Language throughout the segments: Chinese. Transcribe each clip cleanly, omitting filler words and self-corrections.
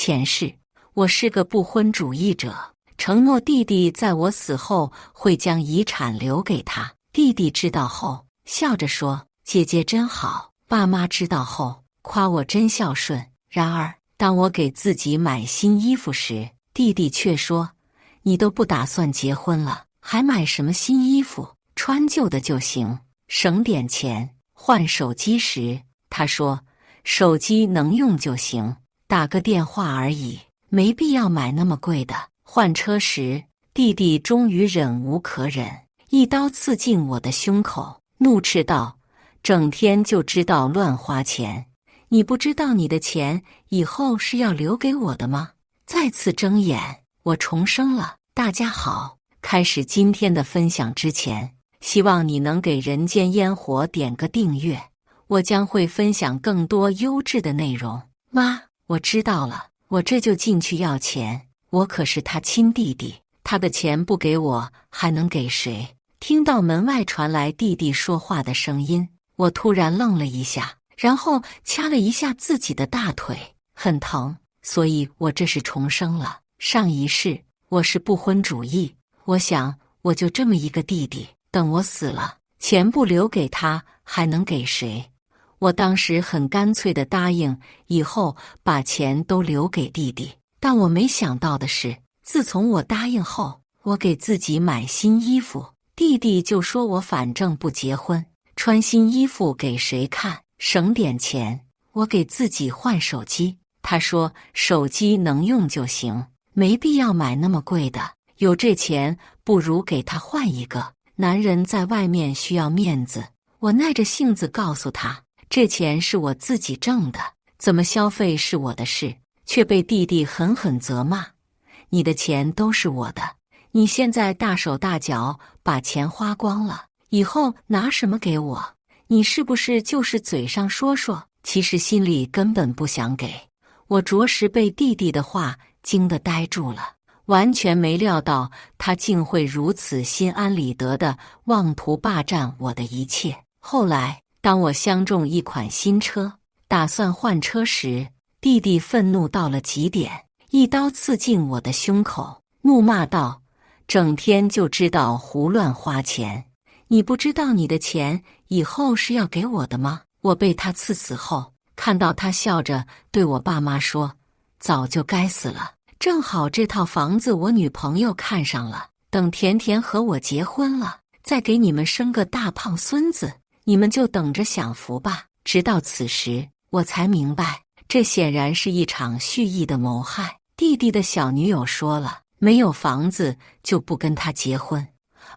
前世，我是个不婚主义者，承诺弟弟在我死后会将遗产留给他。弟弟知道后，笑着说：“姐姐真好。”爸妈知道后，夸我真孝顺。然而，当我给自己买新衣服时，弟弟却说：“你都不打算结婚了，还买什么新衣服？穿旧的就行，省点钱。”换手机时，他说：“手机能用就行，打个电话而已，没必要买那么贵的。”换车时，弟弟终于忍无可忍，一刀刺进我的胸口，怒斥道：“整天就知道乱花钱，你不知道你的钱以后是要留给我的吗？”再次睁眼，我重生了。大家好，开始今天的分享之前，希望你能给人间烟火点个订阅，我将会分享更多优质的内容。妈，我知道了，我这就进去要钱，我可是他亲弟弟，他的钱不给我，还能给谁？听到门外传来弟弟说话的声音，我突然愣了一下，然后掐了一下自己的大腿，很疼，所以我这是重生了。上一世我是不婚主义，我想我就这么一个弟弟，等我死了，钱不留给他，还能给谁？我当时很干脆地答应以后把钱都留给弟弟，但我没想到的是，自从我答应后，我给自己买新衣服，弟弟就说我反正不结婚，穿新衣服给谁看？省点钱。我给自己换手机，他说手机能用就行，没必要买那么贵的，有这钱不如给他换一个。男人在外面需要面子，我耐着性子告诉他，这钱是我自己挣的，怎么消费是我的事，却被弟弟狠狠责骂：“你的钱都是我的，你现在大手大脚把钱花光了，以后拿什么给我？你是不是就是嘴上说说，其实心里根本不想给？”我着实被弟弟的话惊得呆住了，完全没料到他竟会如此心安理得地妄图霸占我的一切。后来，当我相中一款新车，打算换车时，弟弟愤怒到了极点，一刀刺进我的胸口，怒骂道：“整天就知道胡乱花钱，你不知道你的钱以后是要给我的吗？”我被他刺死后，看到他笑着对我爸妈说：“早就该死了，正好这套房子我女朋友看上了，等甜甜和我结婚了，再给你们生个大胖孙子，你们就等着享福吧。”直到此时，我才明白，这显然是一场蓄意的谋害。弟弟的小女友说了，没有房子就不跟他结婚，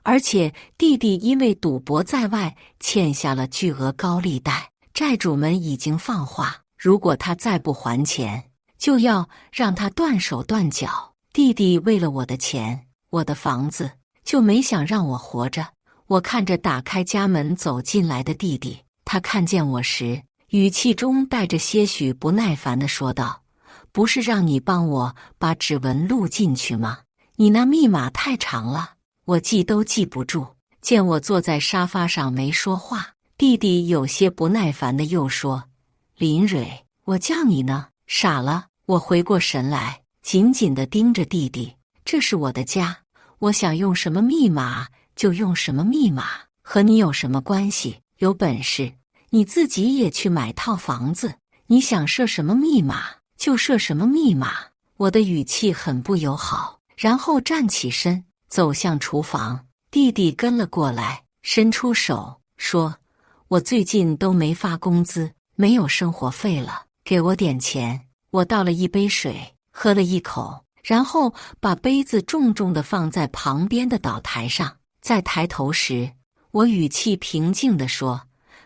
而且弟弟因为赌博在外欠下了巨额高利贷，债主们已经放话，如果他再不还钱，就要让他断手断脚。弟弟为了我的钱，我的房子，就没想让我活着。我看着打开家门走进来的弟弟，他看见我时，语气中带着些许不耐烦地说道：“不是让你帮我把指纹录进去吗？你那密码太长了，我记都记不住。”见我坐在沙发上没说话，弟弟有些不耐烦地又说：“林蕊，我叫你呢。”傻了，我回过神来，紧紧地盯着弟弟。这是我的家，我想用什么密码就用什么密码，和你有什么关系？有本事你自己也去买套房子，你想设什么密码就设什么密码。我的语气很不友好，然后站起身走向厨房。弟弟跟了过来，伸出手说：“我最近都没发工资，没有生活费了，给我点钱。”我倒了一杯水，喝了一口，然后把杯子重重地放在旁边的岛台上。再抬头时，我语气平静地说：“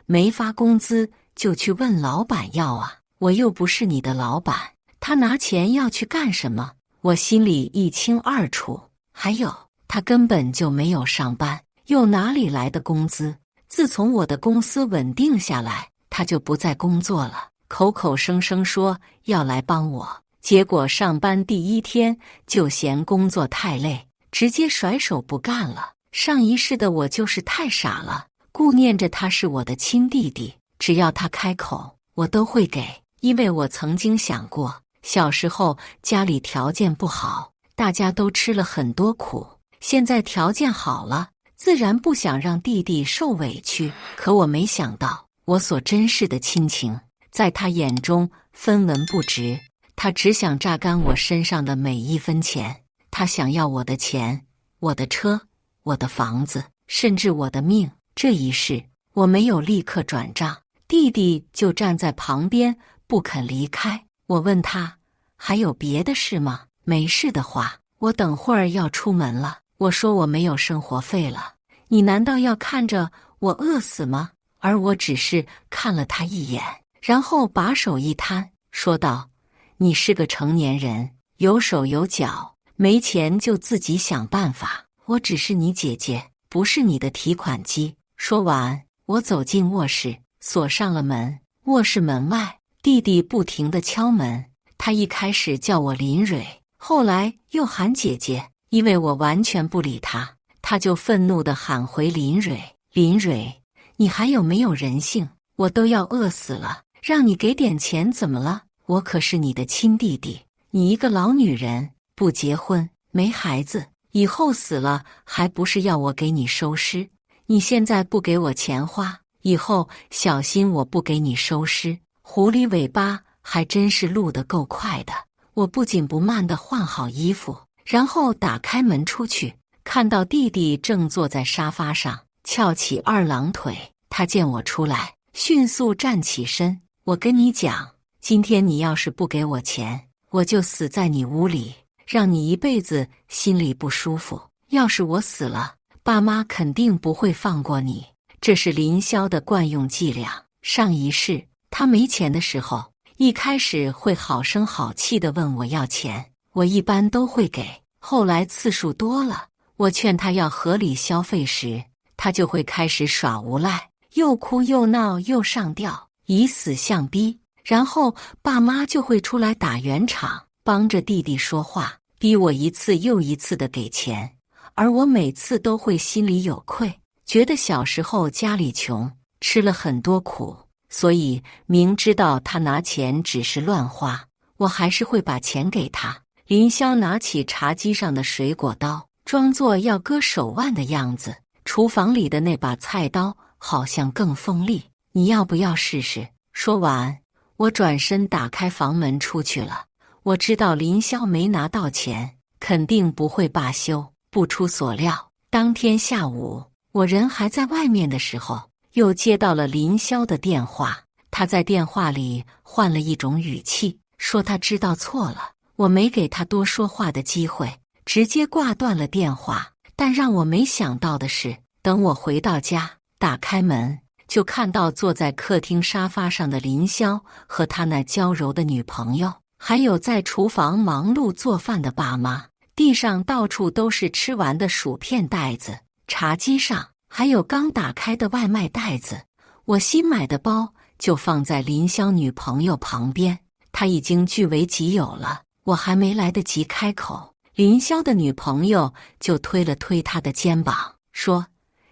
没发工资就去问老板要啊，我又不是你的老板，他拿钱要去干什么？我心里一清二楚。还有，他根本就没有上班，又哪里来的工资？自从我的公司稳定下来，他就不再工作了，口口声声说要来帮我，结果上班第一天就嫌工作太累，直接甩手不干了。上一世的我就是太傻了，顾念着他是我的亲弟弟，只要他开口，我都会给，因为我曾经想过，小时候家里条件不好，大家都吃了很多苦，现在条件好了，自然不想让弟弟受委屈。可我没想到，我所珍视的亲情，在他眼中分文不值，他只想榨干我身上的每一分钱。他想要我的钱，我的车，我的房子，甚至我的命。这一世，我没有立刻转账，弟弟就站在旁边不肯离开。我问他，还有别的事吗？没事的话，我等会儿要出门了。我说我没有生活费了，你难道要看着我饿死吗？而我只是看了他一眼，然后把手一摊，说道：你是个成年人，有手有脚，没钱就自己想办法。我只是你姐姐，不是你的提款机。说完，我走进卧室，锁上了门。卧室门外，弟弟不停地敲门。他一开始叫我林蕊，后来又喊姐姐。因为我完全不理他，他就愤怒地喊回林蕊：林蕊，你还有没有人性？我都要饿死了，让你给点钱怎么了？我可是你的亲弟弟，你一个老女人，不结婚，没孩子，以后死了还不是要我给你收尸？你现在不给我钱花，以后小心我不给你收尸。狐狸尾巴还真是录得够快的。我不紧不慢地换好衣服，然后打开门出去，看到弟弟正坐在沙发上，翘起二郎腿。他见我出来，迅速站起身。我跟你讲，今天你要是不给我钱，我就死在你屋里，让你一辈子心里不舒服。要是我死了，爸妈肯定不会放过你。这是林霄的惯用伎俩。上一世他没钱的时候，一开始会好声好气地问我要钱，我一般都会给。后来次数多了，我劝他要合理消费时，他就会开始耍无赖，又哭又闹又上吊，以死相逼。然后爸妈就会出来打圆场，帮着弟弟说话，逼我一次又一次的给钱。而我每次都会心里有愧，觉得小时候家里穷，吃了很多苦，所以明知道他拿钱只是乱花，我还是会把钱给他。林霄拿起茶几上的水果刀，装作要割手腕的样子。厨房里的那把菜刀好像更锋利，你要不要试试？说完，我转身打开房门出去了。我知道林霄没拿到钱，肯定不会罢休。不出所料，当天下午，我人还在外面的时候，又接到了林霄的电话。他在电话里换了一种语气，说他知道错了。我没给他多说话的机会，直接挂断了电话。但让我没想到的是，等我回到家，打开门，就看到坐在客厅沙发上的林霄和他那娇柔的女朋友，还有在厨房忙碌做饭的爸妈。地上到处都是吃完的薯片袋子，茶几上还有刚打开的外卖袋子。我新买的包就放在林霄女朋友旁边，他已经据为己有了。我还没来得及开口，林霄的女朋友就推了推他的肩膀，说：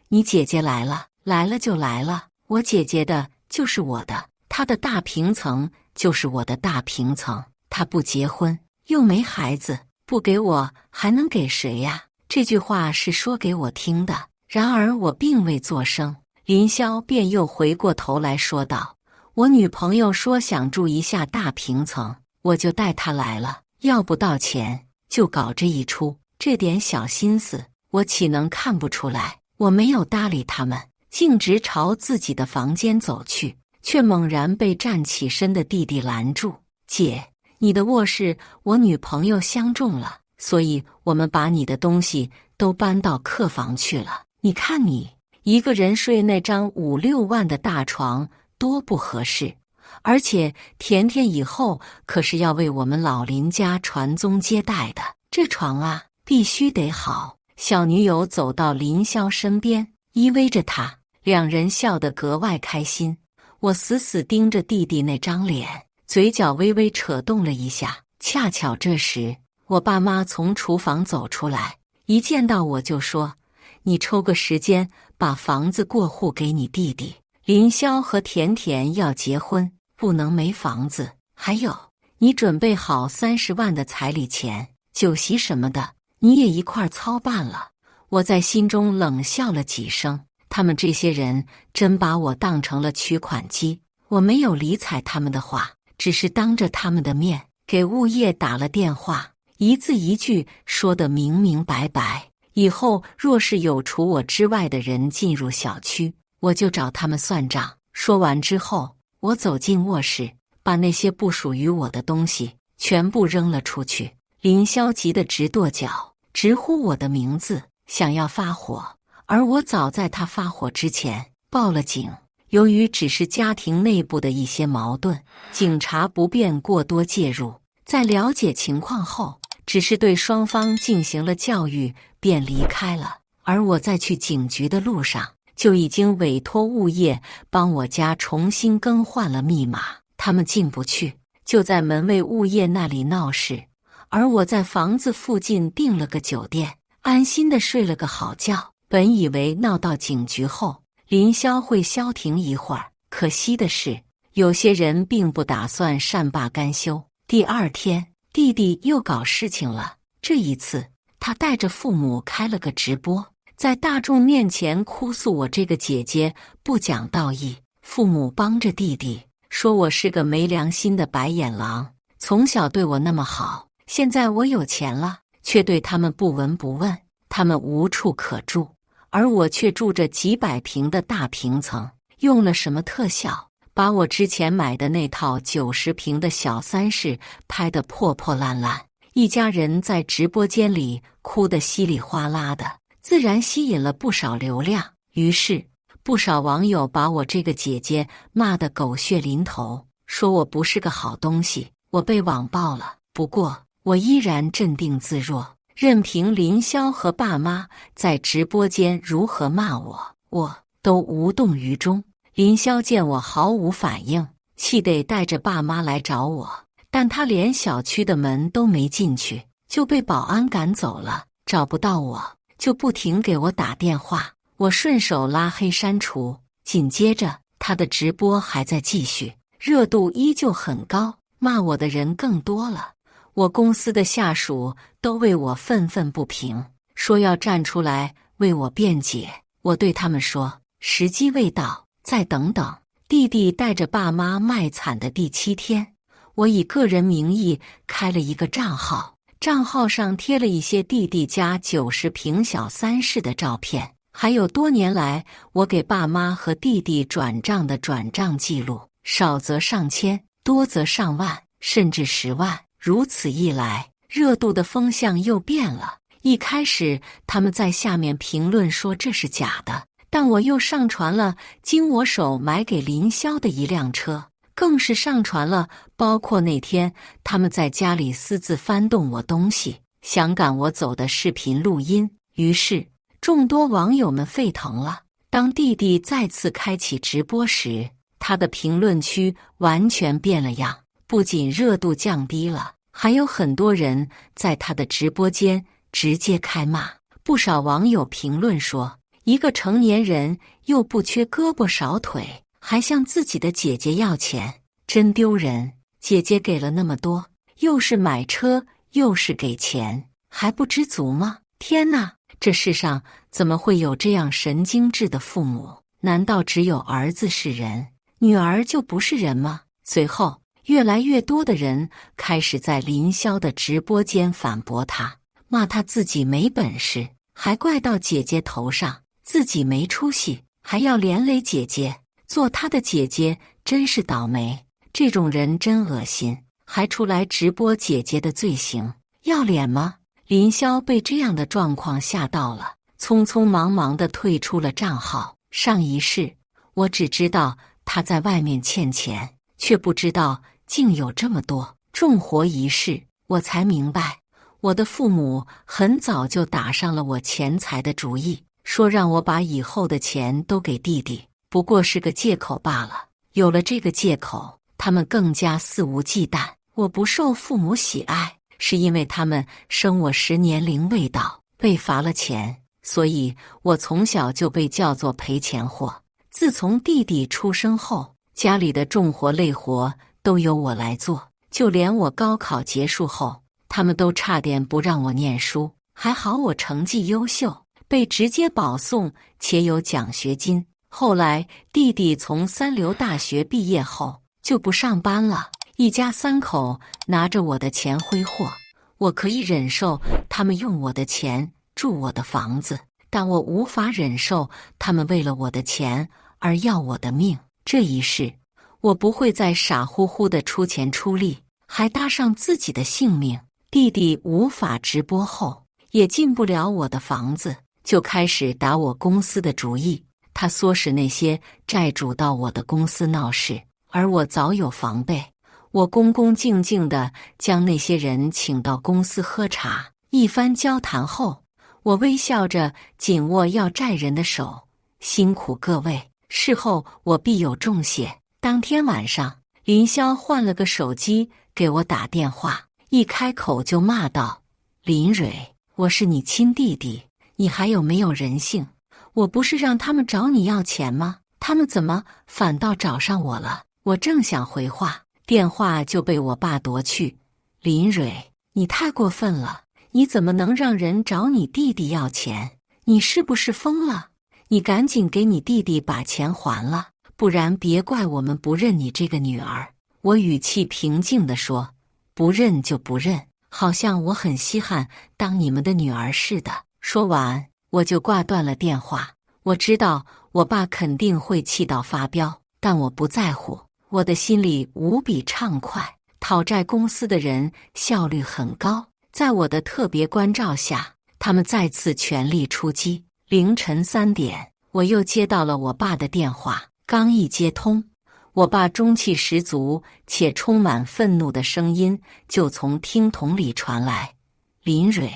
你姐姐来了，来了就来了，我姐姐的就是我的，她的大平层就是我的大平层，她不结婚又没孩子，不给我还能给谁呀？这句话是说给我听的。然而我并未作声，林霄便又回过头来说道：我女朋友说想住一下大平层，我就带她来了，要不到钱就搞这一出。这点小心思我岂能看不出来？我没有搭理他们，径直朝自己的房间走去，却猛然被站起身的弟弟拦住。姐，你的卧室我女朋友相中了，所以我们把你的东西都搬到客房去了。你看你一个人睡那张5、6万的大床多不合适，而且甜甜以后可是要为我们老林家传宗接代的，这床啊必须得好。小女友走到林霄身边，依偎着他，两人笑得格外开心。我死死盯着弟弟那张脸，嘴角微微扯动了一下。恰巧这时，我爸妈从厨房走出来，一见到我就说：你抽个时间把房子过户给你弟弟，林霄和甜甜要结婚，不能没房子。还有，你准备好30万的彩礼钱，酒席什么的，你也一块操办了。我在心中冷笑了几声，他们这些人真把我当成了取款机。我没有理睬他们的话，只是当着他们的面给物业打了电话，一字一句说得明明白白。以后若是有除我之外的人进入小区，我就找他们算账。说完之后，我走进卧室，把那些不属于我的东西全部扔了出去。林霄急得直跺脚，直呼我的名字，想要发火。而我早在他发火之前报了警。由于只是家庭内部的一些矛盾，警察不便过多介入，在了解情况后，只是对双方进行了教育，便离开了。而我在去警局的路上，就已经委托物业帮我家重新更换了密码，他们进不去，就在门卫物业那里闹事。而我在房子附近订了个酒店，安心的睡了个好觉。本以为闹到警局后，林霄会消停一会儿，可惜的是，有些人并不打算善罢甘休。第二天，弟弟又搞事情了。这一次，他带着父母开了个直播，在大众面前哭诉我这个姐姐不讲道义。父母帮着弟弟，说我是个没良心的白眼狼，从小对我那么好，现在我有钱了，却对他们不闻不问，他们无处可住。而我却住着几百平的大平层，用了什么特效，把我之前买的那套90平的小三室拍得破破烂烂。一家人在直播间里哭得稀里哗啦的，自然吸引了不少流量。于是，不少网友把我这个姐姐骂得狗血淋头，说我不是个好东西，我被网暴了。不过，我依然镇定自若。任凭林霄和爸妈在直播间如何骂我，我都无动于衷。林霄见我毫无反应，气得带着爸妈来找我，但他连小区的门都没进去，就被保安赶走了。找不到我，就不停给我打电话，我顺手拉黑删除。紧接着，他的直播还在继续，热度依旧很高，骂我的人更多了。我公司的下属都为我愤愤不平，说要站出来为我辩解。我对他们说，时机未到，再等等。弟弟带着爸妈卖惨的第7天，我以个人名义开了一个账号，账号上贴了一些弟弟家90平小三室的照片，还有多年来我给爸妈和弟弟转账的转账记录，少则上千，多则上万，甚至10万。如此一来，热度的风向又变了。一开始他们在下面评论说这是假的，但我又上传了经我手买给林霄的一辆车，更是上传了包括那天他们在家里私自翻动我东西，想赶我走的视频录音。于是众多网友们沸腾了。当弟弟再次开启直播时，他的评论区完全变了样，不仅热度降低了，还有很多人在他的直播间直接开骂。不少网友评论说，一个成年人又不缺胳膊少腿，还向自己的姐姐要钱，真丢人。姐姐给了那么多，又是买车又是给钱，还不知足吗？天哪，这世上怎么会有这样神经质的父母？难道只有儿子是人，女儿就不是人吗？随后越来越多的人开始在林霄的直播间反驳他，骂他自己没本事，还怪到姐姐头上，自己没出息，还要连累姐姐，做他的姐姐真是倒霉，这种人真恶心，还出来直播姐姐的罪行，要脸吗？林霄被这样的状况吓到了，匆匆忙忙地退出了账号。上一世，我只知道他在外面欠钱，却不知道竟有这么多。重活一世，我才明白，我的父母很早就打上了我钱财的主意，说让我把以后的钱都给弟弟，不过是个借口罢了。有了这个借口，他们更加肆无忌惮。我不受父母喜爱，是因为他们生我时年龄未到，被罚了钱，所以我从小就被叫做赔钱货。自从弟弟出生后，家里的重活累活都由我来做，就连我高考结束后，他们都差点不让我念书，还好我成绩优秀，被直接保送，且有奖学金。后来弟弟从三流大学毕业后就不上班了，一家三口拿着我的钱挥霍。我可以忍受他们用我的钱住我的房子，但我无法忍受他们为了我的钱而要我的命。这一世，我不会再傻乎乎的出钱出力，还搭上自己的性命。弟弟无法直播后，也进不了我的房子，就开始打我公司的主意。他唆使那些债主到我的公司闹事，而我早有防备。我恭恭敬敬地将那些人请到公司喝茶，一番交谈后，我微笑着紧握要债人的手，辛苦各位，事后我必有重谢。当天晚上，林霄换了个手机给我打电话，一开口就骂道：“林蕊，我是你亲弟弟，你还有没有人性？我不是让他们找你要钱吗？他们怎么反倒找上我了？”我正想回话，电话就被我爸夺去。林蕊，你太过分了，你怎么能让人找你弟弟要钱？你是不是疯了？你赶紧给你弟弟把钱还了，不然别怪我们不认你这个女儿。我语气平静地说，不认就不认，好像我很稀罕当你们的女儿似的。说完，我就挂断了电话。我知道我爸肯定会气到发飙，但我不在乎。我的心里无比畅快，讨债公司的人效率很高，在我的特别关照下，他们再次全力出击。凌晨3点，我又接到了我爸的电话，刚一接通，我爸中气十足且充满愤怒的声音就从听筒里传来：“林蕊，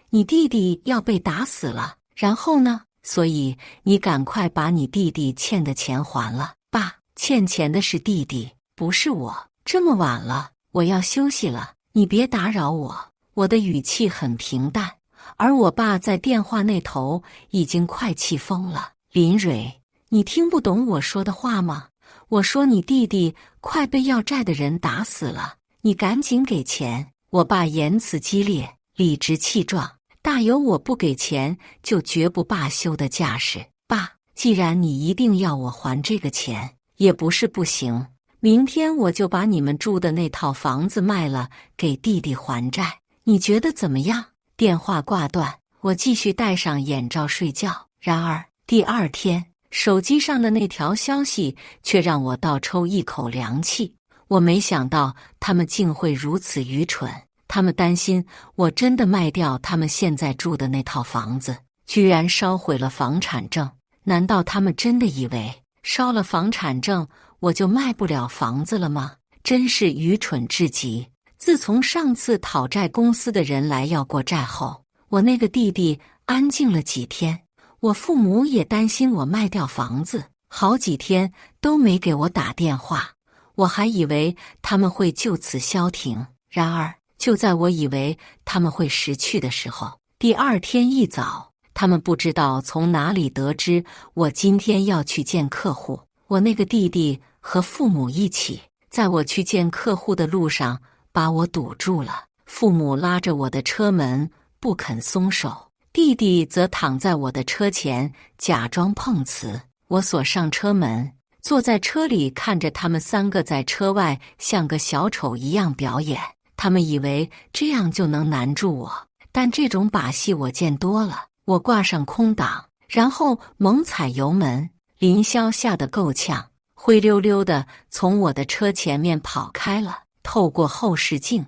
你弟弟要被打死了，然后呢？所以你赶快把你弟弟欠的钱还了。”爸，欠钱的是弟弟，不是我。这么晚了，我要休息了，你别打扰我。我的语气很平淡，而我爸在电话那头已经快气疯了。林蕊，你听不懂我说的话吗？我说你弟弟快被要债的人打死了，你赶紧给钱。我爸言辞激烈，理直气壮，大有我不给钱就绝不罢休的架势。爸，既然你一定要我还这个钱，也不是不行，明天我就把你们住的那套房子卖了，给弟弟还债，你觉得怎么样？电话挂断，我继续戴上眼罩睡觉。然而第二天，手机上的那条消息却让我倒抽一口凉气。我没想到他们竟会如此愚蠢，他们担心我真的卖掉他们现在住的那套房子，居然烧毁了房产证。难道他们真的以为烧了房产证我就卖不了房子了吗？真是愚蠢至极。自从上次讨债公司的人来要过债后，我那个弟弟安静了几天，我父母也担心我卖掉房子，好几天都没给我打电话。我还以为他们会就此消停，然而就在我以为他们会识趣的时候，第二天一早，他们不知道从哪里得知我今天要去见客户。我那个弟弟和父母一起，在我去见客户的路上把我堵住了。父母拉着我的车门不肯松手，弟弟则躺在我的车前假装碰瓷。我锁上车门，坐在车里看着他们3个在车外像个小丑一样表演。他们以为这样就能难住我，但这种把戏我见多了。我挂上空挡，然后猛踩油门。林霄吓得够呛，灰溜溜的从我的车前面跑开了。透过后视镜，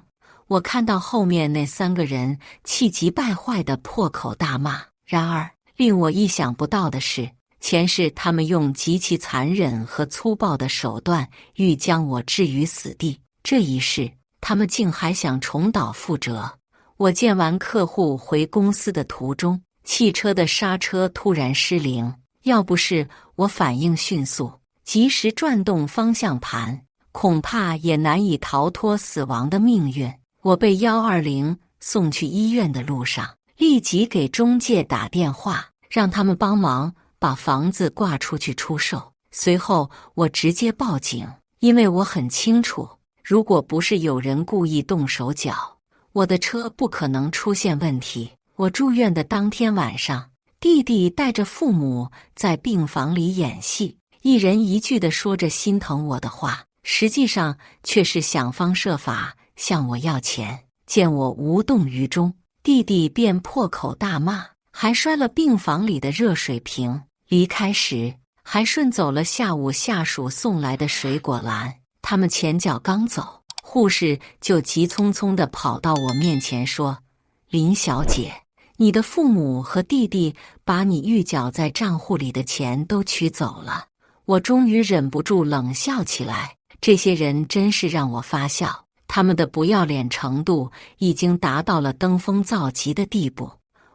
我看到后面那3个人气急败坏的破口大骂。然而令我意想不到的是，前世他们用极其残忍和粗暴的手段欲将我置于死地，这一世他们竟还想重蹈覆辙。我见完客户回公司的途中，汽车的刹车突然失灵，要不是我反应迅速，及时转动方向盘，恐怕也难以逃脱死亡的命运。我被120送去医院的路上，立即给中介打电话，让他们帮忙把房子挂出去出售。随后我直接报警，因为我很清楚，如果不是有人故意动手脚，我的车不可能出现问题。我住院的当天晚上，弟弟带着父母在病房里演戏，一人一句地说着心疼我的话，实际上却是想方设法向我要钱。见我无动于衷，弟弟便破口大骂，还摔了病房里的热水瓶。离开时，还顺走了下午下属送来的水果篮。他们前脚刚走，护士就急匆匆地跑到我面前说：“林小姐，你的父母和弟弟把你预缴在账户里的钱都取走了。”我终于忍不住冷笑起来，这些人真是让我发笑，他们的不要脸程度已经达到了登峰造极的地步。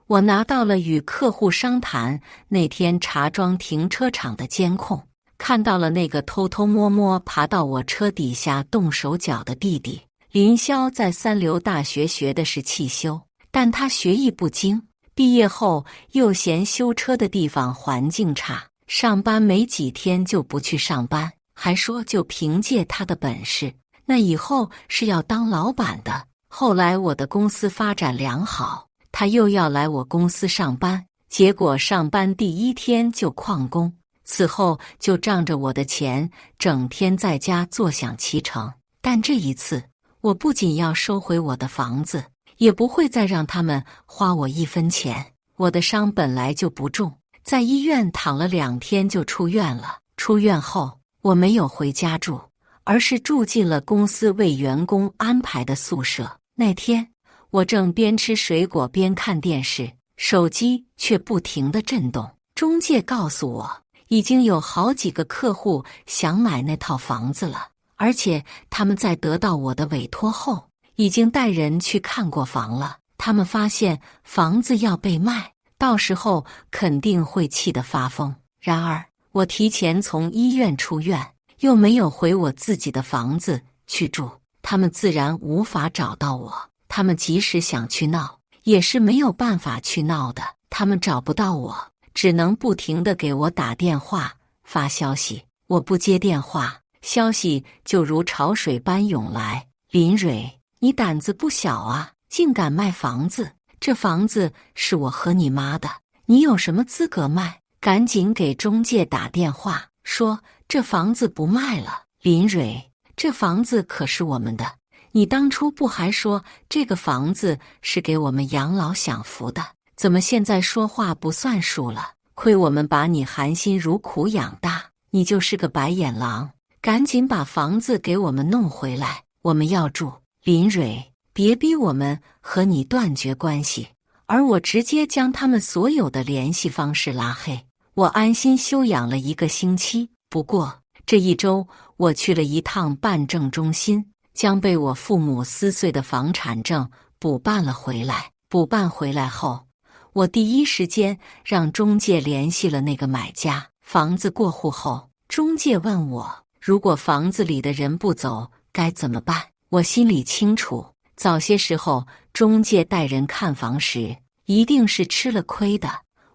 我拿到了与客户商谈那天茶庄停车场的监控，看到了那个偷偷摸摸爬到我车底下动手脚的弟弟。林霄在三流大学学的是汽修，但他学艺不精，毕业后又嫌修车的地方环境差，上班没几天就不去上班，还说就凭借他的本事，那以后是要当老板的。后来我的公司发展良好，他又要来我公司上班，结果上班第一天就旷工，此后就仗着我的钱，整天在家坐享其成。但这一次，我不仅要收回我的房子，也不会再让他们花我一分钱。我的伤本来就不重，在医院躺了2天就出院了。出院后，我没有回家住，而是住进了公司为员工安排的宿舍。那天，我正边吃水果边看电视，手机却不停地震动。中介告诉我，已经有好几个客户想买那套房子了，而且他们在得到我的委托后，已经带人去看过房了。他们发现房子要被卖，到时候肯定会气得发疯。然而，我提前从医院出院，又没有回我自己的房子去住，他们自然无法找到我。他们即使想去闹，也是没有办法去闹的。他们找不到我，只能不停地给我打电话、发消息。我不接电话，消息就如潮水般涌来。林蕊，你胆子不小啊，竟敢卖房子！这房子是我和你妈的，你有什么资格卖？赶紧给中介打电话，说这房子不卖了。林蕊，这房子可是我们的。你当初不还说这个房子是给我们养老享福的？怎么现在说话不算数了？亏我们把你含辛茹苦养大，你就是个白眼狼！赶紧把房子给我们弄回来，我们要住。林蕊，别逼我们和你断绝关系。而我直接将他们所有的联系方式拉黑。我安心休养了1个星期，不过这1周我去了一趟办证中心，将被我父母撕碎的房产证补办了回来。补办回来后，我第一时间让中介联系了那个买家。房子过户后，中介问我，如果房子里的人不走，该怎么办？我心里清楚，早些时候中介带人看房时，一定是吃了亏的。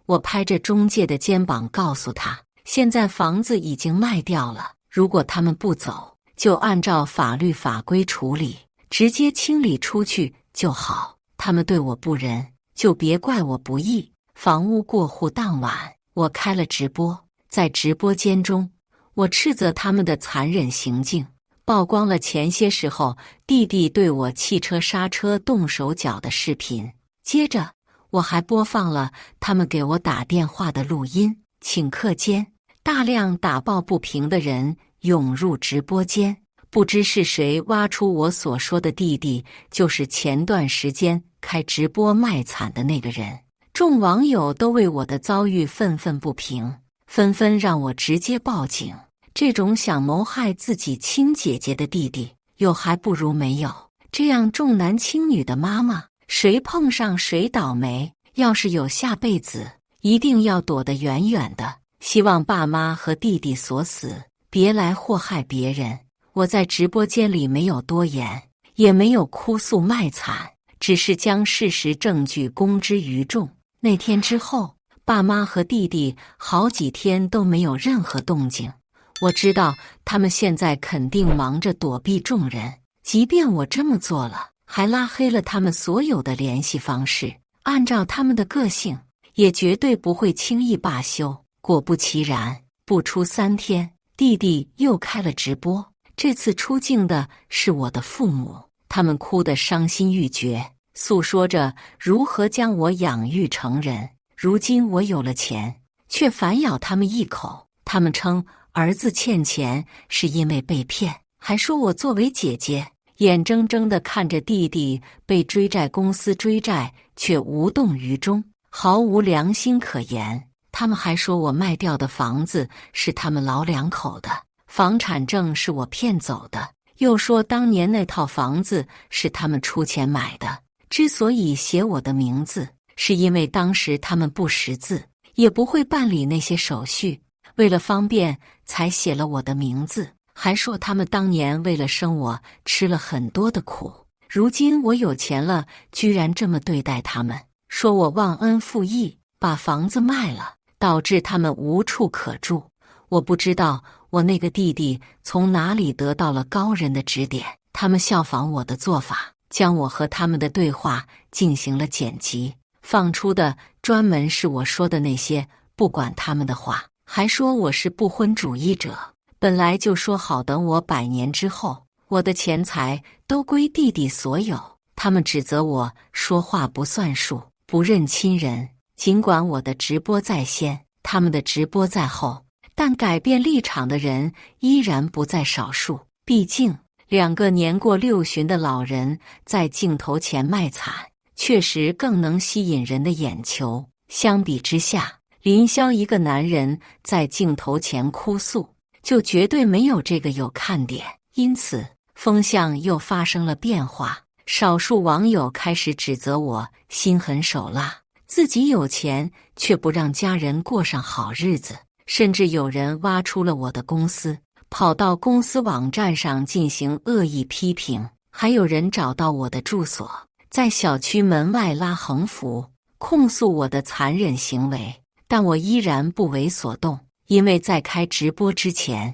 我拍着中介的肩膀告诉他，现在房子已经卖掉了，如果他们不走，就按照法律法规处理，直接清理出去就好。他们对我不仁，就别怪我不义。房屋过户当晚，我开了直播，在直播间中，我斥责他们的残忍行径，曝光了前些时候弟弟对我汽车刹车动手脚的视频。接着，我还播放了他们给我打电话的录音。顷刻间，大量打抱不平的人涌入直播间，不知是谁挖出我所说的弟弟就是前段时间开直播卖惨的那个人。众网友都为我的遭遇愤愤不平，纷纷让我直接报警。这种想谋害自己亲姐姐的弟弟，有还不如没有。这样重男轻女的妈妈，谁碰上谁倒霉。要是有下辈子，一定要躲得远远的。希望爸妈和弟弟所死，别来祸害别人。我在直播间里没有多言，也没有哭诉卖惨，只是将事实证据公之于众。那天之后，爸妈和弟弟好几天都没有任何动静。我知道他们现在肯定忙着躲避众人，即便我这么做了，还拉黑了他们所有的联系方式，按照他们的个性，也绝对不会轻易罢休。果不其然，不出3天，弟弟又开了直播。这次出镜的是我的父母，他们哭得伤心欲绝，诉说着如何将我养育成人。如今我有了钱，却反咬他们一口。他们称儿子欠钱是因为被骗，还说我作为姐姐，眼睁睁地看着弟弟被追债公司追债，却无动于衷，毫无良心可言。他们还说我卖掉的房子是他们老两口的，房产证是我骗走的，又说当年那套房子是他们出钱买的。之所以写我的名字，是因为当时他们不识字，也不会办理那些手续，为了方便才写了我的名字。还说他们当年为了生我吃了很多的苦，如今我有钱了，居然这么对待他们，说我忘恩负义，把房子卖了，导致他们无处可住。我不知道我那个弟弟从哪里得到了高人的指点，他们效仿我的做法，将我和他们的对话进行了剪辑，放出的专门是我说的那些不管他们的话，还说我是不婚主义者。本来就说好等我100年之后，我的钱财都归弟弟所有，他们指责我说话不算数，不认亲人。尽管我的直播在先，他们的直播在后，但改变立场的人依然不在少数。毕竟2个年过60旬的老人在镜头前卖惨，确实更能吸引人的眼球。相比之下，林霄一个男人在镜头前哭诉，就绝对没有这个有看点。因此风向又发生了变化，少数网友开始指责我心狠手辣，自己有钱却不让家人过上好日子，甚至有人挖出了我的公司，跑到公司网站上进行恶意批评，还有人找到我的住所，在小区门外拉横幅，控诉我的残忍行为。但我依然不为所动，因为在开直播之前，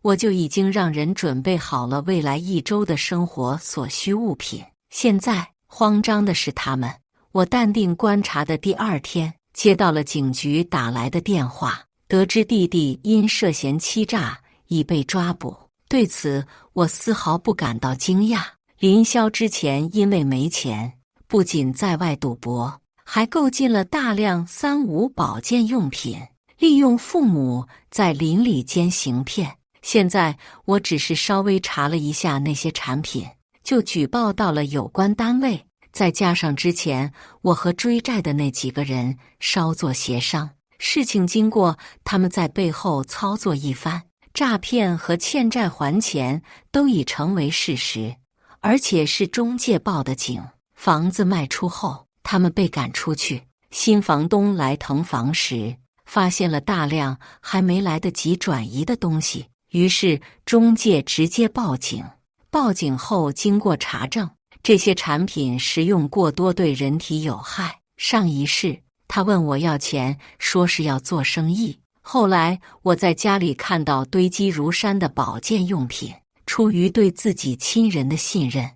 我就已经让人准备好了未来1周的生活所需物品。现在慌张的是他们。我淡定观察的第2天，接到了警局打来的电话，得知弟弟因涉嫌欺诈已被抓捕。对此我丝毫不感到惊讶。林霄之前因为没钱，不仅在外赌博，还购进了大量3、5保健用品，利用父母在邻里间行骗。现在我只是稍微查了一下那些产品，就举报到了有关单位，再加上之前我和追债的那几个人稍作协商，事情经过他们在背后操作一番，诈骗和欠债还钱都已成为事实，而且是中介报的警。房子卖出后，他们被赶出去，新房东来腾房时，发现了大量还没来得及转移的东西，于是中介直接报警。报警后经过查证，这些产品食用过多对人体有害。上一世他问我要钱，说是要做生意。后来我在家里看到堆积如山的保健用品，出于对自己亲人的信任，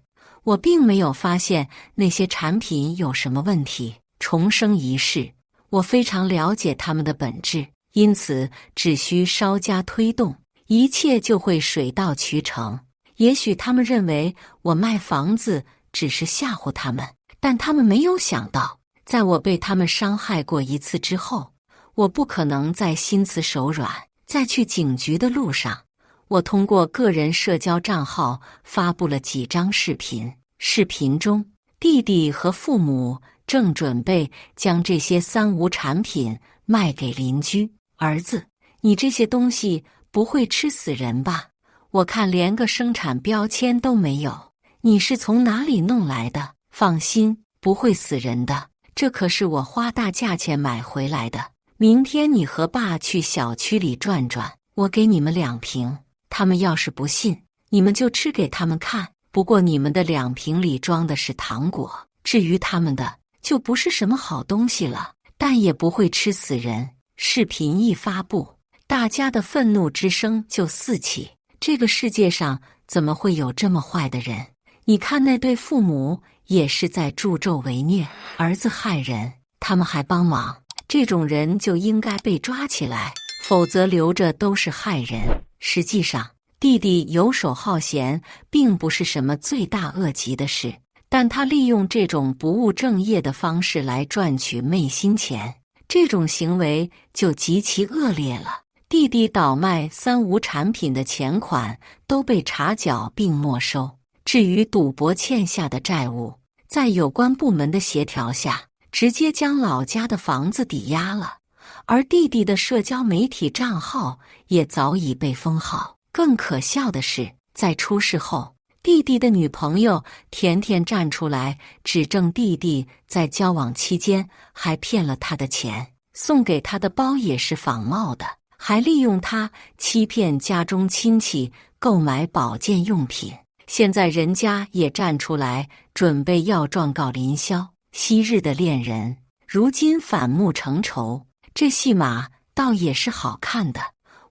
我并没有发现那些产品有什么问题。重生一世，我非常了解他们的本质，因此只需稍加推动，一切就会水到渠成。也许他们认为我卖房子只是吓唬他们，但他们没有想到，在我被他们伤害过一次之后，我不可能再心慈手软。在去警局的路上，我通过个人社交账号发布了几张视频，视频中弟弟和父母正准备将这些3、5产品卖给邻居。儿子，你这些东西不会吃死人吧？我看连个生产标签都没有，你是从哪里弄来的？放心，不会死人的，这可是我花大价钱买回来的。明天你和爸去小区里转转，我给你们2瓶，他们要是不信，你们就吃给他们看。不过你们的2瓶里装的是糖果，至于他们的，就不是什么好东西了，但也不会吃死人。视频一发布，大家的愤怒之声就四起。这个世界上怎么会有这么坏的人？你看那对父母也是在助纣为虐，儿子害人，他们还帮忙，这种人就应该被抓起来，否则留着都是害人。实际上，弟弟游手好闲并不是什么罪大恶极的事，但他利用这种不务正业的方式来赚取昧心钱，这种行为就极其恶劣了。弟弟倒卖三无产品的钱款都被查缴并没收，至于赌博欠下的债务，在有关部门的协调下，直接将老家的房子抵押了，而弟弟的社交媒体账号也早已被封号。更可笑的是，在出事后，弟弟的女朋友甜甜站出来指证弟弟在交往期间还骗了他的钱，送给他的包也是仿冒的，还利用他欺骗家中亲戚购买保健用品。现在人家也站出来准备要状告林霄，昔日的恋人如今反目成仇，这戏码倒也是好看的。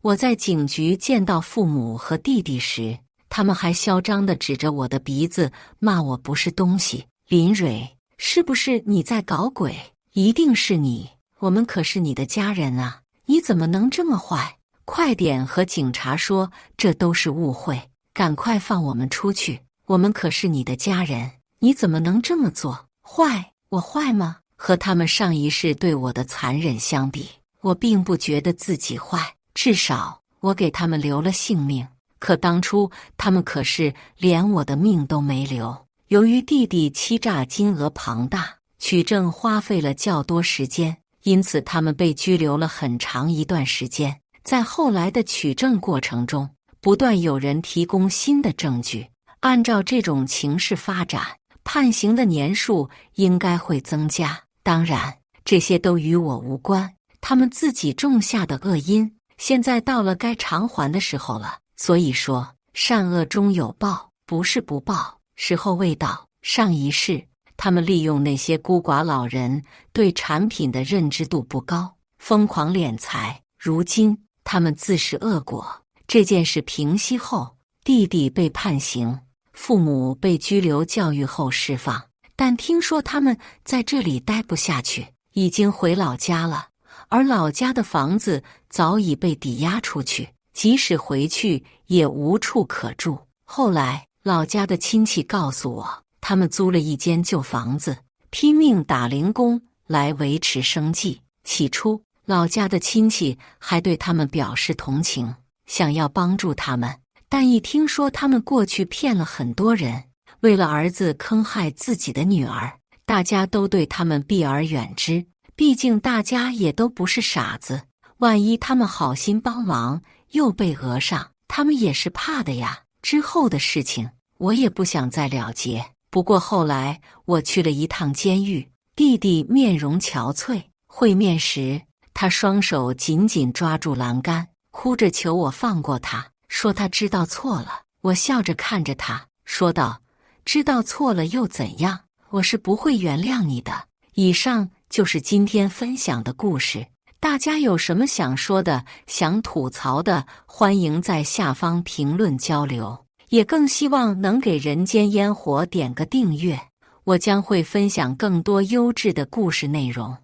我在警局见到父母和弟弟时，他们还嚣张地指着我的鼻子骂我不是东西。林蕊，是不是你在搞鬼？一定是你，我们可是你的家人啊，你怎么能这么坏？快点和警察说这都是误会，赶快放我们出去，我们可是你的家人，你怎么能这么做？坏？我坏吗？和他们上一世对我的残忍相比，我并不觉得自己坏，至少我给他们留了性命，可当初他们可是连我的命都没留。由于弟弟欺诈金额庞大，取证花费了较多时间，因此他们被拘留了很长一段时间。在后来的取证过程中，不断有人提供新的证据，按照这种情势发展，判刑的年数应该会增加。当然，这些都与我无关，他们自己种下的恶因，现在到了该偿还的时候了。所以说，善恶终有报，不是不报，时候未到。上一世，他们利用那些孤寡老人对产品的认知度不高，疯狂敛财。如今，他们自食恶果。这件事平息后，弟弟被判刑，父母被拘留教育后释放。但听说他们在这里待不下去，已经回老家了，而老家的房子早已被抵押出去，即使回去也无处可住。后来老家的亲戚告诉我，他们租了一间旧房子，拼命打零工来维持生计。起初老家的亲戚还对他们表示同情，想要帮助他们，但一听说他们过去骗了很多人，为了儿子坑害自己的女儿，大家都对他们避而远之。毕竟大家也都不是傻子，万一他们好心帮忙又被讹上，他们也是怕的呀。之后的事情我也不想再了结，不过后来我去了一趟监狱，弟弟面容憔悴，会面时他双手紧紧抓住栏杆，哭着求我放过他，说他知道错了。我笑着看着他，说道：知道错了又怎样？我是不会原谅你的。以上就是今天分享的故事，大家有什么想说的、想吐槽的，欢迎在下方评论交流，也更希望能给人间烟火点个订阅，我将会分享更多优质的故事内容。